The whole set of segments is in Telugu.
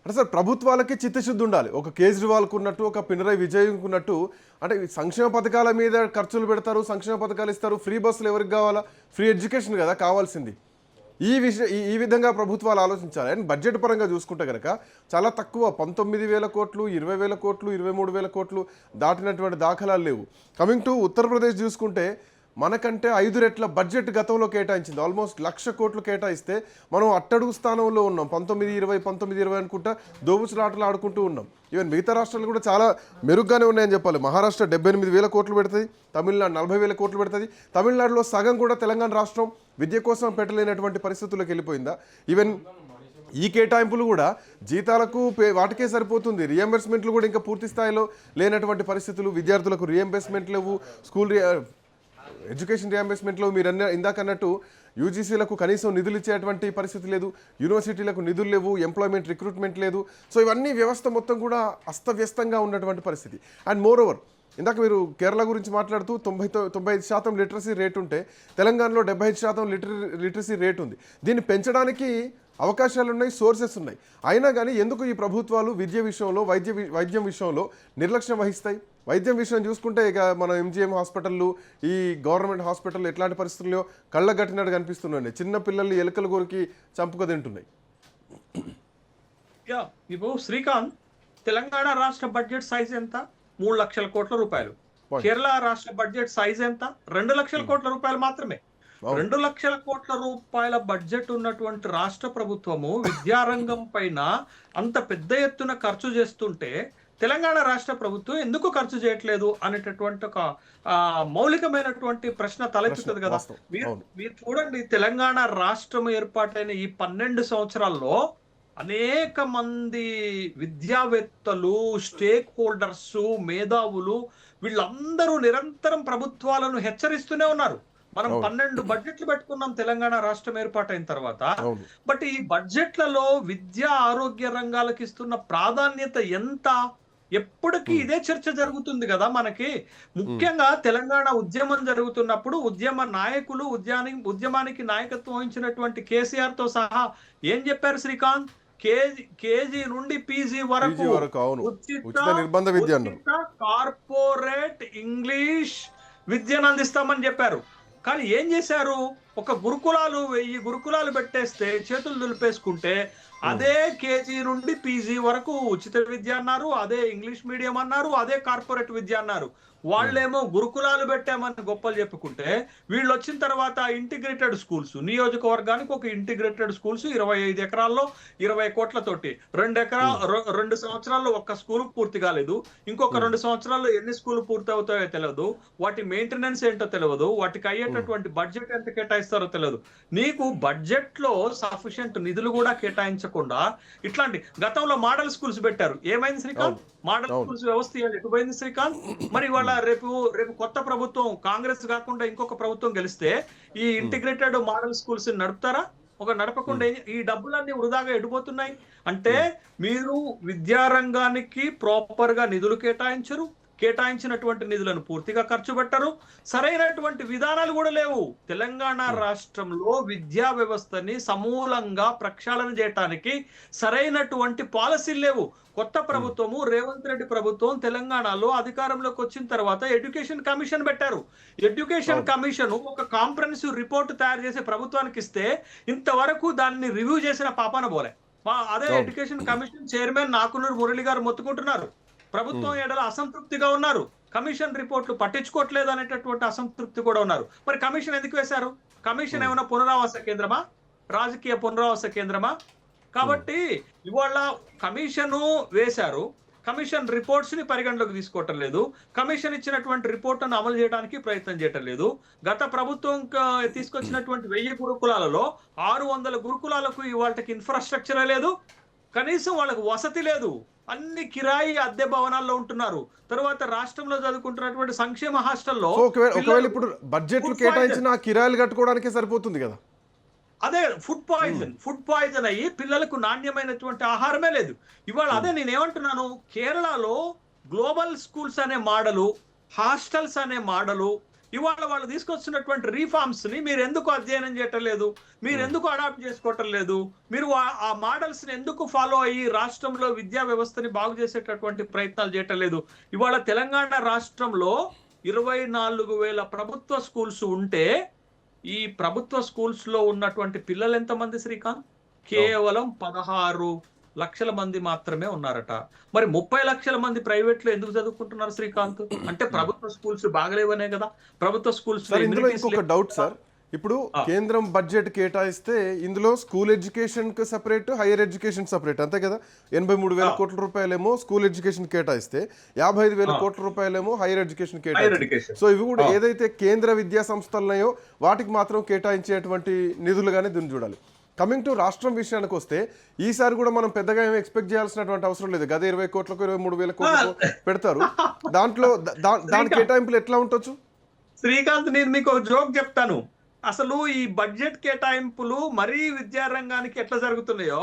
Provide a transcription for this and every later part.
అంటే సార్ ప్రభుత్వాలకి చిత్తశుద్ధి ఉండాలి. ఒక కేజ్రీవాల్‌కు ఉన్నట్టు, ఒక పినరయి విజయన్‌కు ఉన్నట్టు అంటే సంక్షేమ పథకాల మీద ఖర్చులు పెడతారు, సంక్షేమ పథకాలు ఇస్తారు. ఫ్రీ బస్సులు ఎవరికి కావాలా? ఫ్రీ ఎడ్యుకేషన్ కదా కావాల్సింది. ఈ విధంగా ప్రభుత్వాలు ఆలోచించాలి. అండ్ బడ్జెట్ పరంగా చూసుకుంటే కనుక చాలా తక్కువ 19,000 కోట్లు, 20,000 కోట్లు, 23,000 కోట్లు దాటినటువంటి దాఖలాలు లేవు. కమింగ్ టు ఉత్తరప్రదేశ్ చూసుకుంటే మనకంటే 5 రెట్ల బడ్జెట్ గతంలో కేటాయించింది. ఆల్మోస్ట్ 1,00,000 కోట్లు కేటాయిస్తే మనం అట్టడుగు స్థానంలో ఉన్నాం. 19-20 అనుకుంటా దోబుచులాటలు ఆడుకుంటూ ఉన్నాం. ఈవెన్ మిగతా రాష్ట్రాలు కూడా చాలా మెరుగ్గానే ఉన్నాయని చెప్పాలి. మహారాష్ట్ర 78,000 కోట్లు పెడుతుంది, తమిళనాడు 40,000 కోట్లు పెడుతుంది. తమిళనాడులో సగం కూడా తెలంగాణ రాష్ట్రం విద్య కోసం పెట్టలేనటువంటి పరిస్థితుల్లోకి వెళ్ళిపోయిందా? ఈవెన్ ఈ కేటాయింపులు కూడా జీతాలకు వాటికే సరిపోతుంది. రియంబర్స్మెంట్లు కూడా ఇంకా పూర్తి స్థాయిలో లేనటువంటి పరిస్థితులు. విద్యార్థులకు రియంబర్స్మెంట్ లేవు, స్కూల్ ఎడ్యుకేషన్ రియంబర్స్మెంట్లో మీరు ఇందాక అన్నట్టు యూజీసీలకు కనీసం నిధులు ఇచ్చేటువంటి పరిస్థితి లేదు, యూనివర్సిటీలకు నిధులు లేవు, ఎంప్లాయ్మెంట్ రిక్రూట్మెంట్ లేదు. సో ఇవన్నీ వ్యవస్థ మొత్తం కూడా అస్తవ్యస్తంగా ఉన్నటువంటి పరిస్థితి. అండ్ మోర్ ఓవర్ ఇందాక మీరు కేరళ గురించి మాట్లాడుతూ 95% లిటరసీ రేట్ ఉంటే తెలంగాణలో 75% లిటరసీ రేట్ ఉంది. దీన్ని పెంచడానికి అవకాశాలు ఉన్నాయి, సోర్సెస్ ఉన్నాయి. అయినా కానీ ఎందుకు ఈ ప్రభుత్వాలు విద్య విషయంలో వైద్యం విషయంలో నిర్లక్ష్యం వహిస్తాయి? వైద్యం విషయం చూసుకుంటే ఇక మన ఎంజీఎం హాస్పిటళ్ళు, ఈ గవర్నమెంట్ హాస్పిటల్ ఎట్లాంటి పరిస్థితుల్లో కళ్ళగట్టినట్టు కనిపిస్తున్నాయి. చిన్న పిల్లల్ని ఎలుకల గోరికి చంపుక తింటున్నాయి. ఇప్పుడు శ్రీకాంత్, తెలంగాణ రాష్ట్ర బడ్జెట్ సైజ్ ఎంత? 3 లక్షల కోట్ల రూపాయలు. కేరళ రాష్ట్ర బడ్జెట్ సైజ్ ఎంత? 2 లక్షల కోట్ల రూపాయలు మాత్రమే. 2 లక్షల కోట్ల రూపాయల బడ్జెట్ ఉన్నటువంటి రాష్ట్ర ప్రభుత్వము విద్యారంగం పైన అంత పెద్ద ఎత్తున ఖర్చు చేస్తుంటే తెలంగాణ రాష్ట్ర ప్రభుత్వం ఎందుకు ఖర్చు చేయట్లేదు అనేటటువంటి ఒక మౌలికమైనటువంటి ప్రశ్న తలెత్తుతుంది కదా. మీరు చూడండి, తెలంగాణ రాష్ట్రం ఏర్పాటైన ఈ 12 సంవత్సరాల్లో అనేక మంది విద్యావేత్తలు, స్టేక్ హోల్డర్స్, మేధావులు వీళ్ళందరూ నిరంతరం ప్రభుత్వాలను హెచ్చరిస్తూనే ఉన్నారు. మనం 12 బడ్జెట్లు పెట్టుకున్నాం తెలంగాణ రాష్ట్రం ఏర్పాటైన తర్వాత. బట్ ఈ బడ్జెట్లలో విద్యా ఆరోగ్య రంగాలకు ఇస్తున్న ప్రాధాన్యత ఎంత? ఎప్పటికీ ఇదే చర్చ జరుగుతుంది కదా మనకి. ముఖ్యంగా తెలంగాణ ఉద్యమం జరుగుతున్నప్పుడు ఉద్యమ నాయకులు, ఉద్యమానికి నాయకత్వం వహించినటువంటి కేసీఆర్ తో సహా ఏం చెప్పారు శ్రీకాంత్? కేజీ నుండి పీజీ వరకు కార్పొరేట్ ఇంగ్లీష్ విద్యను అందిస్తామని చెప్పారు. కానీ ఏం చేశారు? ఒక గురుకులాలు 1000 గురుకులాలు పెట్టేస్తే, చేతులు దులిపేసుకుంటే అదే కేజీ నుండి పీజీ వరకు ఉచిత విద్య అన్నారు, అదే ఇంగ్లీష్ మీడియం అన్నారు, అదే కార్పొరేట్ విద్య అన్నారు. వాళ్ళేమో గురుకులాలు పెట్టామని గొప్పలు చెప్పుకుంటే, వీళ్ళు వచ్చిన తర్వాత ఇంటిగ్రేటెడ్ స్కూల్స్, నియోజకవర్గానికి ఒక ఇంటిగ్రేటెడ్ స్కూల్స్ 25 ఎకరాల్లో 20 కోట్లతోటి 2 సంవత్సరాల్లో ఒక్క స్కూల్ పూర్తి కాలేదు. ఇంకొక 2 సంవత్సరాల్లో ఎన్ని స్కూల్ పూర్తి అవుతాయో తెలియదు, వాటి మెయింటెనెన్స్ ఏంటో తెలియదు, వాటికి అయ్యేటటువంటి బడ్జెట్ ఎంత కేటాయిస్తారో తెలియదు. నీకు బడ్జెట్ లో సఫిషియెంట్ నిధులు కూడా కేటాయించకుండా ఇట్లాంటి గతంలో మోడల్ స్కూల్స్ పెట్టారు. ఏమైంది శ్రీకాంత్? మోడల్ స్కూల్స్ వ్యవస్థ ఎటుపోయింది శ్రీకాంత్? మరి వాళ్ళ రేపు కొత్త ప్రభుత్వం, కాంగ్రెస్ కాకుండా ఇంకొక ప్రభుత్వం గెలిస్తే ఈ ఇంటిగ్రేటెడ్ మోడల్ స్కూల్స్ నడుపుతారా? నడపకుండా ఈ డబ్బులన్నీ వృధాగా ఎడిపోతున్నాయి. అంటే మీరు విద్యారంగానికి ప్రాపర్ గా నిధులు కేటాయించరు, కేటాయించినటువంటి నిధులను పూర్తిగా ఖర్చు పెట్టరు, సరైనటువంటి విధానాలు కూడా లేవు. తెలంగాణ రాష్ట్రంలో విద్యా వ్యవస్థని సమూలంగా ప్రక్షాళన చేయడానికి సరైనటువంటి పాలసీలు లేవు. కొత్త ప్రభుత్వము, రేవంత్ రెడ్డి ప్రభుత్వం తెలంగాణలో అధికారంలోకి వచ్చిన తర్వాత ఎడ్యుకేషన్ కమిషన్ పెట్టారు. ఎడ్యుకేషన్ కమిషన్ ఒక కాంప్రహెన్సివ్ రిపోర్ట్ తయారు చేసి ప్రభుత్వానికి ఇస్తే ఇంతవరకు దాన్ని రివ్యూ చేసిన పాపాన పోలే. అదే ఎడ్యుకేషన్ కమిషన్ చైర్మన్ నాకునూరు మురళి గారు మొత్తుకుంటున్నారు. ప్రభుత్వం ఎడల అసంతృప్తిగా ఉన్నారు. కమిషన్ రిపోర్ట్లు పట్టించుకోవట్లేదు అనేటటువంటి అసంతృప్తి కూడా ఉన్నారు. మరి కమిషన్ ఎందుకు వేశారు? కమిషన్ ఏమైనా పునరావాస కేంద్రమా? రాజకీయ పునరావాస కేంద్రమా? కాబట్టి ఇవాళ కమిషను వేశారు, కమిషన్ రిపోర్ట్స్ ని పరిగణలోకి తీసుకోవటం లేదు, కమిషన్ ఇచ్చినటువంటి రిపోర్ట్ను అమలు చేయడానికి ప్రయత్నం చేయటం లేదు. గత ప్రభుత్వం తీసుకొచ్చినటువంటి 1000 గురుకులాలలో 600 గురుకులాలకు ఇవాళకి ఇన్ఫ్రాస్ట్రక్చర్ లేదు, కనీసం వాళ్ళకు వసతి లేదు, అన్ని కిరాయి అద్దె భవనాల్లో ఉంటున్నారు. తర్వాత రాష్ట్రంలో చదువుకుంటున్నటువంటి సంక్షేమ హాస్టల్లో ఒకవేళ ఇప్పుడు బడ్జెట్లు కేటాయించిన కిరాయిలు కట్టుకోవడానికే సరిపోతుంది కదా. అదే ఫుడ్ పాయిజన్ అయ్యి పిల్లలకు నాణ్యమైనటువంటి ఆహారమే లేదు ఇవాళ. అదే నేనేమంటున్నాను, కేరళలో గ్లోబల్ స్కూల్స్ అనే మోడలు, హాస్టల్స్ అనే మోడలు, ఇవాళ వాళ్ళు తీసుకొచ్చినటువంటి రీఫార్మ్స్ ని మీరు ఎందుకు అధ్యయనం చేయటం లేదు, మీరు ఎందుకు అడాప్ట్ చేసుకోవటం లేదు, మీరు ఆ మోడల్స్ ని ఎందుకు ఫాలో అయ్యి రాష్ట్రంలో విద్యా వ్యవస్థని బాగు చేసేటటువంటి ప్రయత్నాలు చేయటం లేదు? ఇవాళ తెలంగాణ రాష్ట్రంలో 24,000 ప్రభుత్వ స్కూల్స్ ఉంటే ఈ ప్రభుత్వ స్కూల్స్ లో ఉన్నటువంటి పిల్లలు ఎంతమంది శ్రీకాంత్? కేవలం 16 లక్షల మంది మాత్రమే ఉన్నారట. మరి 30 లక్షల మంది ప్రైవేట్ లో ఎందుకు చదువుకుంటున్నారు శ్రీకాంత్? అంటే ప్రభుత్వ స్కూల్స్ బాగలేవనే కదా. ప్రభుత్వ స్కూల్స్ ఇందులో ఇంకొక డౌట్ సార్, ఇప్పుడు కేంద్రం బడ్జెట్ కేటాయిస్తే ఇందులో స్కూల్ ఎడ్యుకేషన్ కి సెపరేట్, హైయర్ ఎడ్యుకేషన్ సెపరేట్, అంతే కదా. 83,000 కోట్ల రూపాయలేమో స్కూల్ ఎడ్యుకేషన్ కేటాయిస్తే 55,000 కోట్ల రూపాయలేమో హైయర్ ఎడ్యుకేషన్ కేటాయిస్తే, సో ఇవి కూడా ఏదైతే కేంద్ర విద్యా సంస్థలున్నాయో వాటికి మాత్రం కేటాయించేటువంటి నిధులుగానే దీన్ని చూడాలి. కమింగ్ టు రాష్ట్రం విషయానికి వస్తే ఈసారి కూడా మనం పెద్దగా ఏమి ఎక్స్పెక్ట్ చేయాల్సినటువంటి అవసరం లేదు. గత 20 కోట్లకు 23,000 కోట్లకు పెడతారు. దాంట్లో దాని కేటాయింపులు ఎట్లా ఉండొచ్చు? శ్రీకాంత్, నేను మీకు ఒక జోక్ చెప్తాను. అసలు ఈ బడ్జెట్ కేటాయింపులు మరీ విద్యారంగానికి ఎట్లా జరుగుతున్నాయో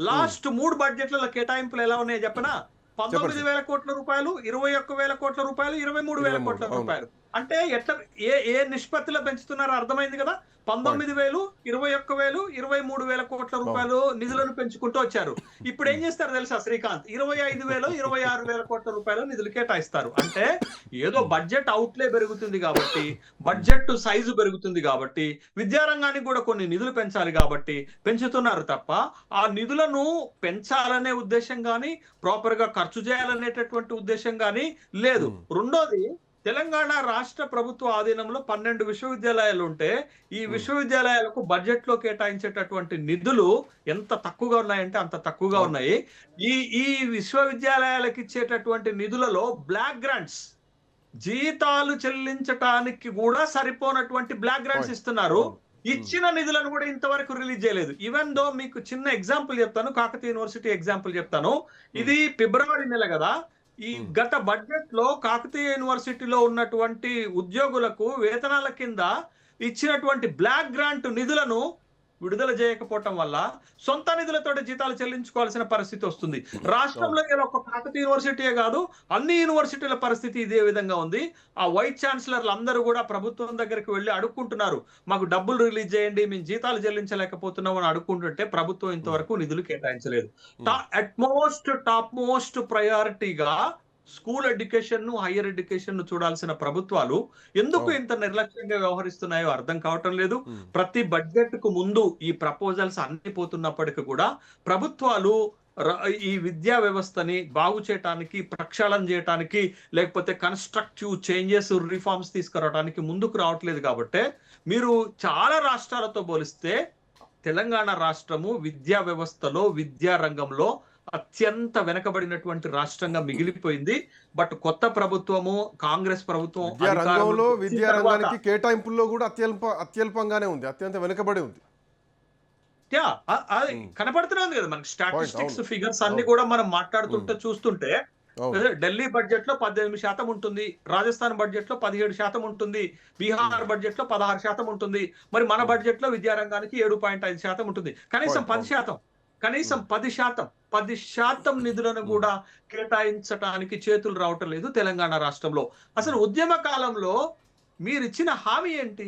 లాస్ట్ 3 బడ్జెట్ల కేటాయింపులు ఎలా ఉన్నాయో చెప్పనా? 19,000 కోట్ల రూపాయలు, 21,000 కోట్ల రూపాయలు, 23,000 కోట్ల రూపాయలు. అంటే ఎట్లా ఏ నిష్పత్తిలో పెంచుతున్నారో అర్థమైంది కదా. 19,000, 21,000, 23,000 కోట్ల రూపాయలు నిధులను పెంచుకుంటూ వచ్చారు. ఇప్పుడు ఏం చేస్తారు తెలుసా శ్రీకాంత్? 25,000, 26,000 కోట్ల రూపాయలు నిధులు కేటాయిస్తారు. అంటే ఏదో బడ్జెట్ అవుట్లే పెరుగుతుంది కాబట్టి, బడ్జెట్ సైజు పెరుగుతుంది కాబట్టి, విద్యారంగానికి కూడా కొన్ని నిధులు పెంచాలి కాబట్టి పెంచుతున్నారు తప్ప ఆ నిధులను పెంచాలనే ఉద్దేశం కానీ, ప్రాపర్ గా ఖర్చు చేయాలనేటటువంటి ఉద్దేశం కానీ లేదు. రెండోది, తెలంగాణ రాష్ట్ర ప్రభుత్వ ఆధీనంలో 12 విశ్వవిద్యాలయాలు ఉంటే ఈ విశ్వవిద్యాలయాలకు బడ్జెట్ లో కేటాయించేటటువంటి నిధులు ఎంత తక్కువగా ఉన్నాయంటే అంత తక్కువగా ఉన్నాయి. ఈ విశ్వవిద్యాలయాలకు ఇచ్చేటటువంటి నిధులలో బ్లాక్ గ్రాంట్స్, జీతాలు చెల్లించటానికి కూడా సరిపోనటువంటి బ్లాక్ గ్రాంట్స్ ఇస్తున్నారు. ఇచ్చిన నిధులను కూడా ఇంతవరకు రిలీజ్ చేయలేదు. ఈవెన్ దో మీకు చిన్న ఎగ్జాంపుల్ చెప్తాను, కాకతీయ యూనివర్సిటీ ఎగ్జాంపుల్ చెప్తాను. ఇది ఫిబ్రవరి నెల కదా. ఈ గత బడ్జెట్ లో కాకతీయ యూనివర్సిటీలో ఉన్నటువంటి ఉద్యోగులకు వేతనాల కింద ఇచ్చినటువంటి బ్లాక్ గ్రాంట్ నిధులను విడుదల చేయకపోవటం వల్ల సొంత నిధులతో జీతాలు చెల్లించుకోవాల్సిన పరిస్థితి వస్తుంది. రాష్ట్రంలో ఒక కాకతీయ యూనివర్సిటీయే కాదు, అన్ని యూనివర్సిటీల పరిస్థితి ఇదే విధంగా ఉంది. ఆ వైస్ ఛాన్సలర్లు అందరూ కూడా ప్రభుత్వం దగ్గరికి వెళ్ళి అడుక్కుంటున్నారు, మాకు డబ్బులు రిలీజ్ చేయండి, మేము జీతాలు చెల్లించలేకపోతున్నాం అని అడుక్కుంటుంటే ప్రభుత్వం ఇంతవరకు నిధులు కేటాయించలేదు. టాప్ మోస్ట్ ప్రయారిటీగా స్కూల్ ఎడ్యుకేషన్ ను, హైయర్ ఎడ్యుకేషన్ ను చూడాల్సిన ప్రభుత్వాలు ఎందుకు ఇంత నిర్లక్ష్యంగా వ్యవహరిస్తున్నాయో అర్థం కావటం లేదు. ప్రతి బడ్జెట్ కు ముందు ఈ ప్రపోజల్స్ అన్ని పోతున్నప్పటికీ కూడా ప్రభుత్వాలు ఈ విద్యా వ్యవస్థని బాగు చేయటానికి, ప్రక్షాళన చేయటానికి, లేకపోతే కన్స్ట్రక్టివ్ చేంజెస్, రిఫార్మ్స్ తీసుకురావడానికి ముందుకు రావట్లేదు. కాబట్టి మీరు చాలా రాష్ట్రాలతో పోలిస్తే తెలంగాణ రాష్ట్రము విద్యా వ్యవస్థలో, విద్యా రంగంలో అత్యంత వెనకబడినటువంటి రాష్ట్రంగా మిగిలిపోయింది. బట్ కొత్త ప్రభుత్వము, కాంగ్రెస్ ప్రభుత్వం రంగంలో విద్యా రంగానికి కేటాయింపుల్లో కూడా అత్యల్పంగానే ఉంది, అత్యంత వెనకబడి ఉంది. అది కనపడుతూనే ఉంది కదా మనకి. స్టాటిస్టిక్స్ ఫిగర్స్ అన్ని కూడా మనం మాట్లాడుతుంటే చూస్తుంటే ఢిల్లీ బడ్జెట్ లో 18% ఉంటుంది, రాజస్థాన్ బడ్జెట్ లో 17% ఉంటుంది, బీహార్ బడ్జెట్ లో 16% ఉంటుంది, మరి మన బడ్జెట్ లో విద్యారంగానికి 7.5% ఉంటుంది. కనీసం 10%, కనీసం 10% నిధులను కూడా కేటాయించడానికి చేతులు రావటం లేదు తెలంగాణ రాష్ట్రంలో. అసలు ఉద్యమ కాలంలో మీరిచ్చిన హామీ ఏంటి?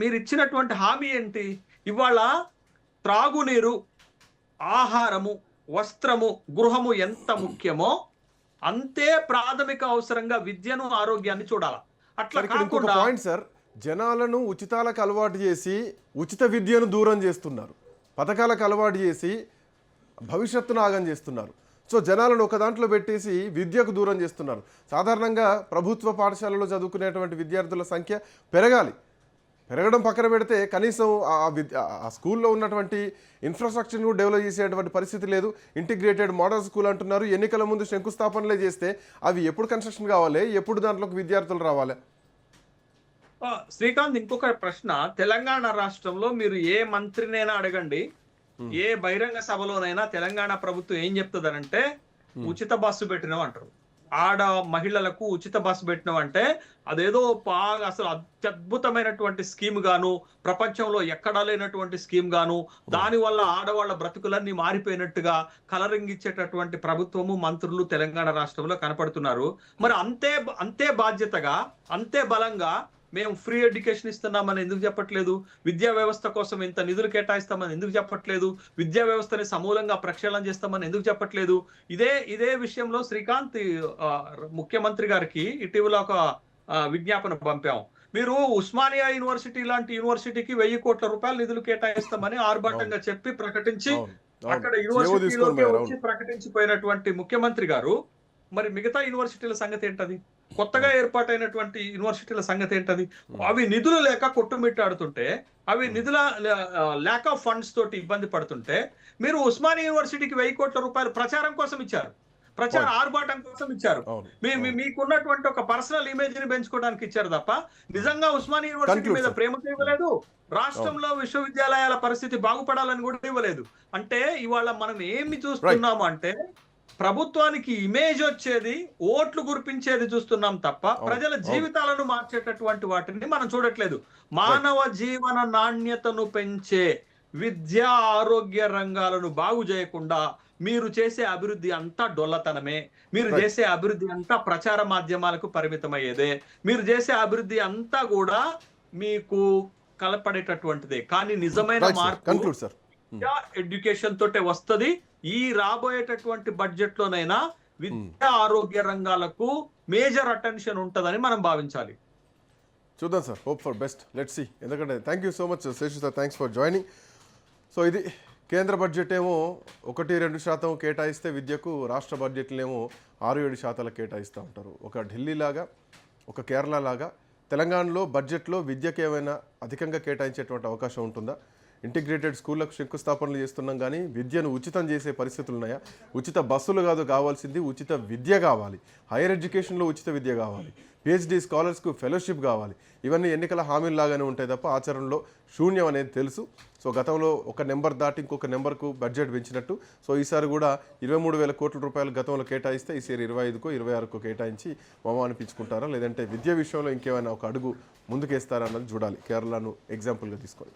మీరిచ్చినటువంటి హామీ ఏంటి? ఇవాళ త్రాగునీరు, ఆహారము, వస్త్రము, గృహము ఎంత ముఖ్యమో అంతే ప్రాథమిక అవసరంగా విద్యను, ఆరోగ్యాన్ని చూడాలి. అట్లా కాకుండా పాయింట్ సార్, జనాలను ఉచితాలకు అలవాటు చేసి ఉచిత విద్యను దూరం చేస్తున్నారు, పథకాలకు అలవాటు చేసి భవిష్యత్తును ఆగం చేస్తున్నారు. సో జనాలను ఒక దాంట్లో పెట్టేసి విద్యకు దూరం చేస్తున్నారు. సాధారణంగా ప్రభుత్వ పాఠశాలలో చదువుకునేటువంటి విద్యార్థుల సంఖ్య పెరగడం పక్కన పెడితే కనీసం ఆ స్కూల్లో ఉన్నటువంటి ఇన్ఫ్రాస్ట్రక్చర్ని కూడా డెవలప్ చేసేటువంటి పరిస్థితి లేదు. ఇంటిగ్రేటెడ్ మోడల్ స్కూల్ అంటున్నారు. ఎన్నికల ముందు శంకుస్థాపనలే చేస్తే అవి ఎప్పుడు కన్స్ట్రక్షన్ కావాలి, ఎప్పుడు దాంట్లోకి విద్యార్థులు రావాలి? శ్రీకాంత్, ఇంకొక ప్రశ్న. తెలంగాణ రాష్ట్రంలో మీరు ఏ మంత్రినైనా అడగండి, ఏ బహిరంగ సభలోనైనా తెలంగాణ ప్రభుత్వం ఏం చెప్తుందనంటే ఉచిత బస్సు పెట్టినాం అంటారు. ఆడ మహిళలకు ఉచిత బస్సు పెట్టినాం అంటే అదేదో బాగా అసలు అత్యద్భుతమైనటువంటి స్కీమ్ గాను, ప్రపంచంలో ఎక్కడా లేనటువంటి స్కీమ్ గాను, దాని వల్ల ఆడవాళ్ళ బ్రతుకులన్నీ మారిపోయినట్టుగా కలరింగ్ ఇచ్చేటటువంటి ప్రభుత్వము, మంత్రులు తెలంగాణ రాష్ట్రంలో కనపడుతున్నారు. మరి అంతే అంతే బాధ్యతగా, అంతే బలంగా మేము ఫ్రీ ఎడ్యుకేషన్ ఇస్తున్నామని ఎందుకు చెప్పట్లేదు? విద్యా వ్యవస్థ కోసం ఇంత నిధులు కేటాయిస్తామని ఎందుకు చెప్పట్లేదు? విద్యా వ్యవస్థని సమూలంగా ప్రక్షాళన చేస్తామని ఎందుకు చెప్పట్లేదు? ఇదే విషయంలో శ్రీకాంత్ ముఖ్యమంత్రి గారికి ఇటీవల ఒక విజ్ఞాపన పంపాం. మీరు ఉస్మానియా యూనివర్సిటీ లాంటి యూనివర్సిటీకి 1000 కోట్ల రూపాయలు నిధులు కేటాయిస్తామని ఆర్భాటంగా చెప్పి ప్రకటించి అక్కడ యూనివర్సిటీలోకి వచ్చి ప్రకటించిపోయినటువంటి ముఖ్యమంత్రి గారు మరి మిగతా యూనివర్సిటీల సంగతి ఏంటది? కొత్తగా ఏర్పాటైనటువంటి యూనివర్సిటీల సంగతి ఏంటది? అవి నిధులు లేక కొట్టుమిట్టాడుతుంటే, అవి నిధుల ల్యాక్ ఆఫ్ ఫండ్స్ తోటి ఇబ్బంది పడుతుంటే, మీరు ఉస్మానియా యూనివర్సిటీకి 1000 కోట్ల రూపాయలు ప్రచారం కోసం ఇచ్చారు, ప్రచార ఆర్భాటం కోసం ఇచ్చారు, మీకున్నటువంటి ఒక పర్సనల్ ఇమేజ్ ని పెంచుకోవడానికి ఇచ్చారు తప్ప నిజంగా ఉస్మానియా యూనివర్సిటీ మీద ప్రేమతో ఇవ్వలేదు. రాష్ట్రంలో విశ్వవిద్యాలయాల పరిస్థితి బాగుపడాలని కూడా ఇవ్వలేదు. అంటే ఇవాళ మనం ఏమి చూస్తున్నాము అంటే ప్రభుత్వానికి ఇమేజ్ వచ్చేది, ఓట్లు గుర్పించేది చూస్తున్నాం తప్ప ప్రజల జీవితాలను మార్చేటటువంటి వాటిని మనం చూడట్లేదు. మానవ జీవన నాణ్యతను పెంచే విద్యా ఆరోగ్య రంగాలను బాగు చేయకుండా మీరు చేసే అభివృద్ధి అంతా డొల్లతనమే, మీరు చేసే అభివృద్ధి అంతా ప్రచార మాధ్యమాలకు పరిమితమయ్యేదే, మీరు చేసే అభివృద్ధి అంతా కూడా మీకు కలపడేటటువంటిదే. కానీ నిజమైన మార్పు ఎడ్యుకేషన్ తోటే వస్తది. ఈ రాబోయేటటువంటి బడ్జెట్ లోనైనా విద్యా ఆరోగ్య రంగాలకు మేజర్ అటెన్షన్ ఉంటదని మనం భావించాలి. చూద్దాం sir, hope for best, let's see. ఎందుకంటే thank you so much Seshu sir, thanks for joining. So ఇది కేంద్ర బడ్జెట్ ఏమో 1-2% కేటాయిస్తే విద్యకు, రాష్ట్ర బడ్జెట్లేమో 6-7% కేటాయిస్తూ ఉంటారు. ఒక ఢిల్లీ లాగా, ఒక కేరళ లాగా తెలంగాణలో బడ్జెట్లో విద్యకు ఏమైనా అధికంగా కేటాయించేటువంటి అవకాశం ఉంటుందా? ఇంటిగ్రేటెడ్ స్కూళ్ళకు శంకుస్థాపనలు చేస్తున్నాం, కానీ విద్యను ఉచితం చేసే పరిస్థితులు ఉన్నాయా? ఉచిత బస్సులు కాదు కావాల్సింది, ఉచిత విద్య కావాలి. హైయర్ ఎడ్యుకేషన్లో ఉచిత విద్య కావాలి. పిహెచ్డి స్కాలర్స్కు ఫెలోషిప్ కావాలి. ఇవన్నీ ఎన్నికల హామీల్లాగానే ఉంటాయి తప్ప ఆచరణలో శూన్యం అనేది తెలుసు. సో గతంలో ఒక నెంబర్ దాటి ఇంకొక నెంబర్కు బడ్జెట్ పెంచినట్టు, సో ఈసారి కూడా 23,000 కోట్ల రూపాయలు గతంలో కేటాయిస్తే ఈసారి 25కో 26కో కేటాయించి మమ అనిపించుకుంటారా, లేదంటే విద్య విషయంలో ఇంకేమైనా ఒక అడుగు ముందుకేస్తారా అన్నది చూడాలి, కేరళను ఎగ్జాంపుల్గా తీసుకొని.